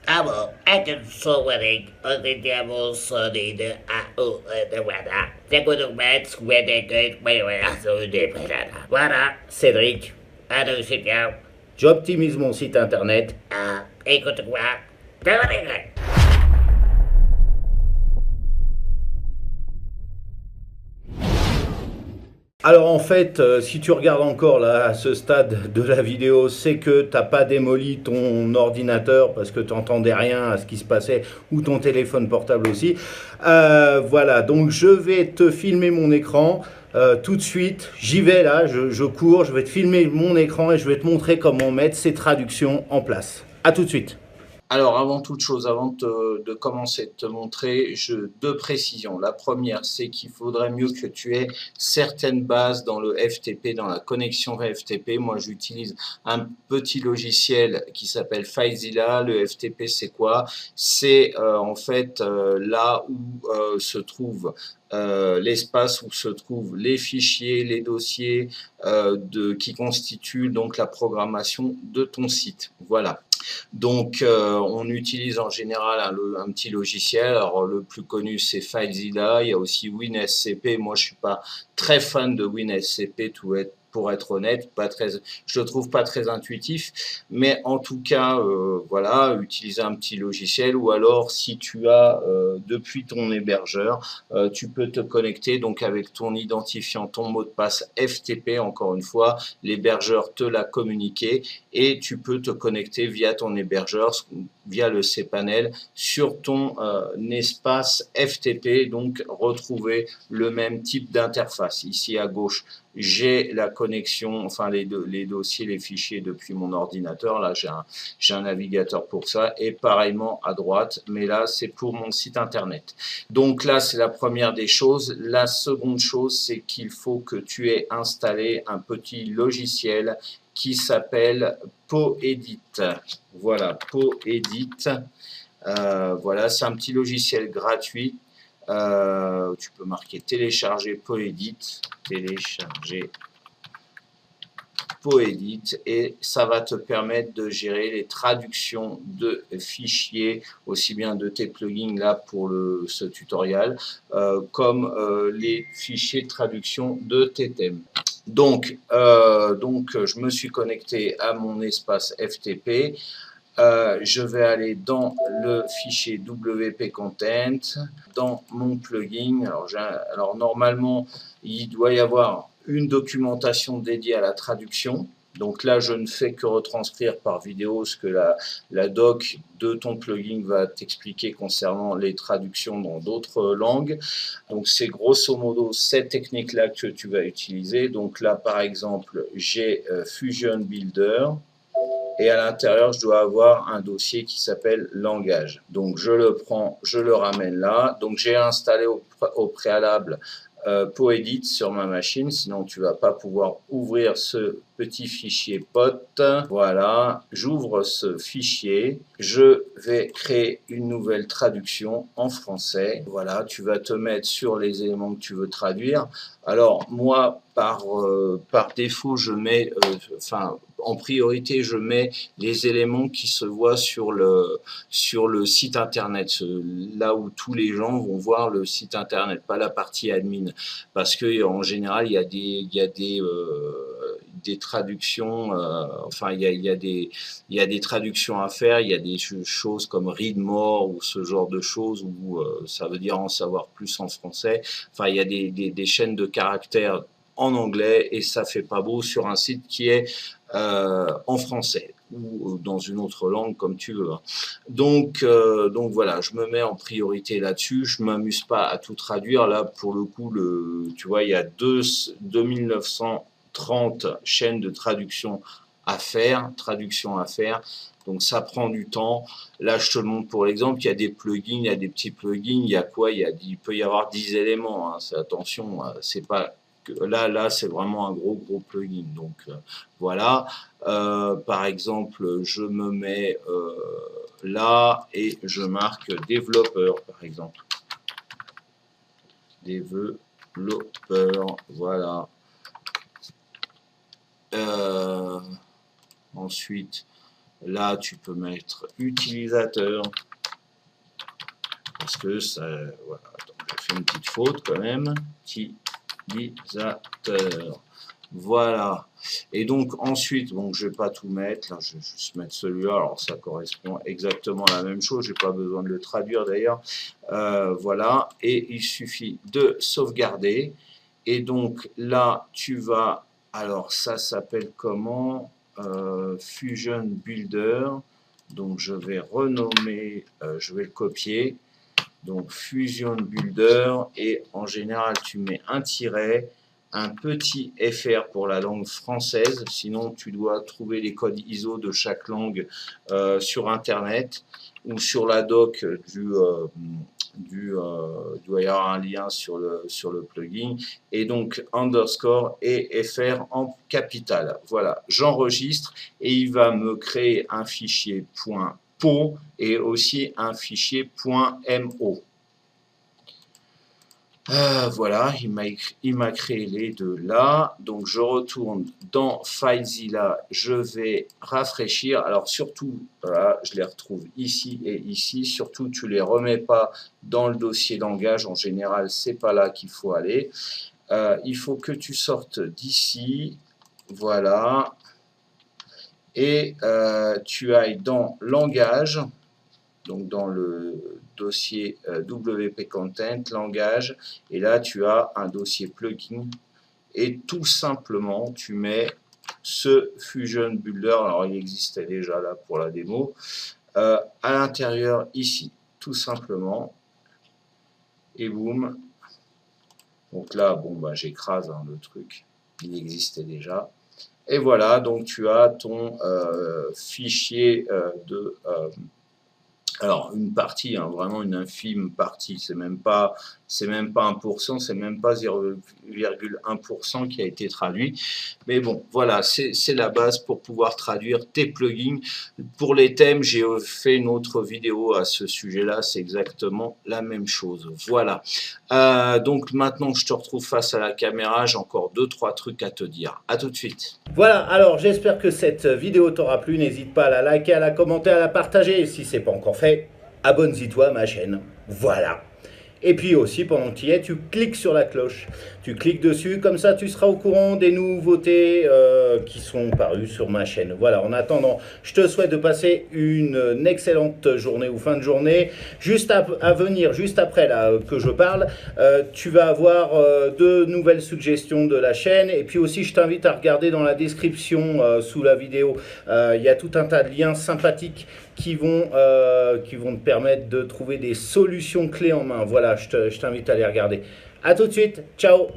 Amo, agensowaring original solid de voilà. Segundo match, Wenegate, Mayorazo de Pelada. Voilà, Cédric. Allô, c'est bien. J'optimise mon site internet. Ah, écoute-moi. Alors en fait, si tu regardes encore là à ce stade de la vidéo, c'est que t'as pas démoli ton ordinateur parce que tu n'entendais rien à ce qui se passait ou ton téléphone portable aussi. Voilà, donc je vais te filmer mon écran tout de suite. J'y vais là, je cours, je vais te filmer mon écran et je vais te montrer comment mettre ces traductions en place. À tout de suite. Alors, avant toute chose, avant de commencer de te montrer, deux précisions. La première, c'est qu'il faudrait mieux que tu aies certaines bases dans le FTP, dans la connexion FTP. Moi, j'utilise un petit logiciel qui s'appelle FileZilla. Le FTP, c'est quoi? C'est en fait là où se trouve l'espace où se trouvent les fichiers, les dossiers qui constituent donc la programmation de ton site. Voilà. Donc, on utilise en général un petit logiciel. Alors, le plus connu, c'est FileZilla. Il y a aussi WinSCP. Moi, je suis pas très fan de WinSCP, pour être honnête, je le trouve pas très intuitif, mais en tout cas, voilà, utiliser un petit logiciel ou alors si tu as depuis ton hébergeur, tu peux te connecter donc avec ton identifiant, ton mot de passe FTP. Encore une fois, l'hébergeur te l'a communiqué et tu peux te connecter via ton hébergeur, via le cPanel, sur ton espace FTP, donc retrouver le même type d'interface. Ici à gauche, j'ai la connexion, enfin les dossiers, les fichiers depuis mon ordinateur. Là, j'ai un navigateur pour ça. Et pareillement à droite, mais là, c'est pour mon site internet. Donc là, c'est la première des choses. La seconde chose, c'est qu'il faut que tu aies installé un petit logiciel qui s'appelle PoEdit. Voilà, PoEdit. Voilà, c'est un petit logiciel gratuit. Tu peux marquer télécharger PoEdit, télécharger PoEdit, et ça va te permettre de gérer les traductions de fichiers, aussi bien de tes plugins là pour ce tutoriel, comme les fichiers de traduction de tes thèmes. Donc, je me suis connecté à mon espace FTP. Je vais aller dans le fichier WP Content, dans mon plugin. Alors normalement, il doit y avoir une documentation dédiée à la traduction. Donc là, je ne fais que retranscrire par vidéo ce que la doc de ton plugin va t'expliquer concernant les traductions dans d'autres langues. Donc c'est grosso modo cette technique-là que tu vas utiliser. Donc là, par exemple, j'ai Fusion Builder. Et à l'intérieur, je dois avoir un dossier qui s'appelle langage. Donc, je le prends, je le ramène là. Donc, j'ai installé au préalable PoEdit sur ma machine, sinon tu vas pas pouvoir ouvrir ce petit fichier POT. Voilà, j'ouvre ce fichier, je vais créer une nouvelle traduction en français. Voilà, tu vas te mettre sur les éléments que tu veux traduire. Alors moi, par défaut, je mets, en priorité, je mets les éléments qui se voient sur le site internet, là où tous les gens vont voir le site internet, pas la partie admin, parce que en général, il y a des traductions, il y a des traductions à faire, il y a des choses comme read more ou ce genre de choses où ça veut dire en savoir plus en français. Enfin, il y a des chaînes de caractères en anglais et ça fait pas beau sur un site qui est en français ou dans une autre langue comme tu veux. Donc voilà, je me mets en priorité là-dessus. Je m'amuse pas à tout traduire. Là, pour le coup, tu vois, il y a 2930 chaînes de traduction à faire, Donc ça prend du temps. Là, je te le montre pour l'exemple. Il y a des plugins, il y a des petits plugins. Il y a quoi? Il peut y avoir 10 éléments. Hein. Attention, c'est pas là, c'est vraiment un gros plugin. Donc voilà. Par exemple, je me mets là et je marque développeur, par exemple. Développeur, voilà. Ensuite, Là, tu peux mettre utilisateur. Parce que ça, voilà, j'ai fait une petite faute quand même. Utilisateur. Voilà. Et donc ensuite, bon, je vais pas tout mettre. Là, je vais juste mettre celui-là. Alors ça correspond exactement à la même chose. J'ai pas besoin de le traduire d'ailleurs. Voilà. Et il suffit de sauvegarder. Et donc là, tu vas. Alors ça s'appelle comment? Fusion Builder. Donc je vais renommer. Je vais le copier. Donc Fusion Builder. Et en général, tu mets un tiret, un petit FR pour la langue française, sinon tu dois trouver les codes ISO de chaque langue sur internet ou sur la doc il doit y avoir un lien sur le plugin, et donc underscore et FR en capital. Voilà, j'enregistre et il va me créer un fichier .po et aussi un fichier .mo. Voilà, il m'a créé les deux là. Donc je retourne dans FileZilla, je vais rafraîchir. Alors surtout, voilà, je les retrouve ici et ici. Surtout, tu les remets pas dans le dossier langage. En général, c'est pas là qu'il faut aller. Il faut que tu sortes d'ici. Voilà. Et tu ailles dans langage. Donc dans le dossier WP Content, langage, et là tu as un dossier plugin, et tout simplement tu mets ce Fusion Builder, alors il existait déjà là pour la démo, à l'intérieur ici, tout simplement, et boum. Donc là, bon bah j'écrase le truc, il existait déjà. Et voilà, donc tu as ton fichier alors une partie, hein, vraiment une infime partie, c'est même pas 1%, c'est même pas 0,1% qui a été traduit. Mais bon, voilà, c'est la base pour pouvoir traduire tes plugins. Pour les thèmes, j'ai fait une autre vidéo à ce sujet-là, c'est exactement la même chose. Voilà. Donc maintenant que je te retrouve face à la caméra, j'ai encore 2-3 trucs à te dire. À tout de suite. Voilà, alors j'espère que cette vidéo t'aura plu. N'hésite pas à la liker, à la commenter, à la partager. Si ce n'est pas encore fait, abonne-toi à ma chaîne. Voilà. Et puis aussi, pendant que tu y es, tu cliques sur la cloche. Tu cliques dessus, comme ça tu seras au courant des nouveautés qui sont parues sur ma chaîne. Voilà, en attendant, je te souhaite de passer une excellente journée ou fin de journée. Juste à venir, juste après là, que je parle, tu vas avoir de nouvelles suggestions de la chaîne. Et puis aussi, je t'invite à regarder dans la description sous la vidéo. Il y a tout un tas de liens sympathiques qui vont te permettre de trouver des solutions clés en main. Voilà, je t'invite à les regarder. A tout de suite, ciao!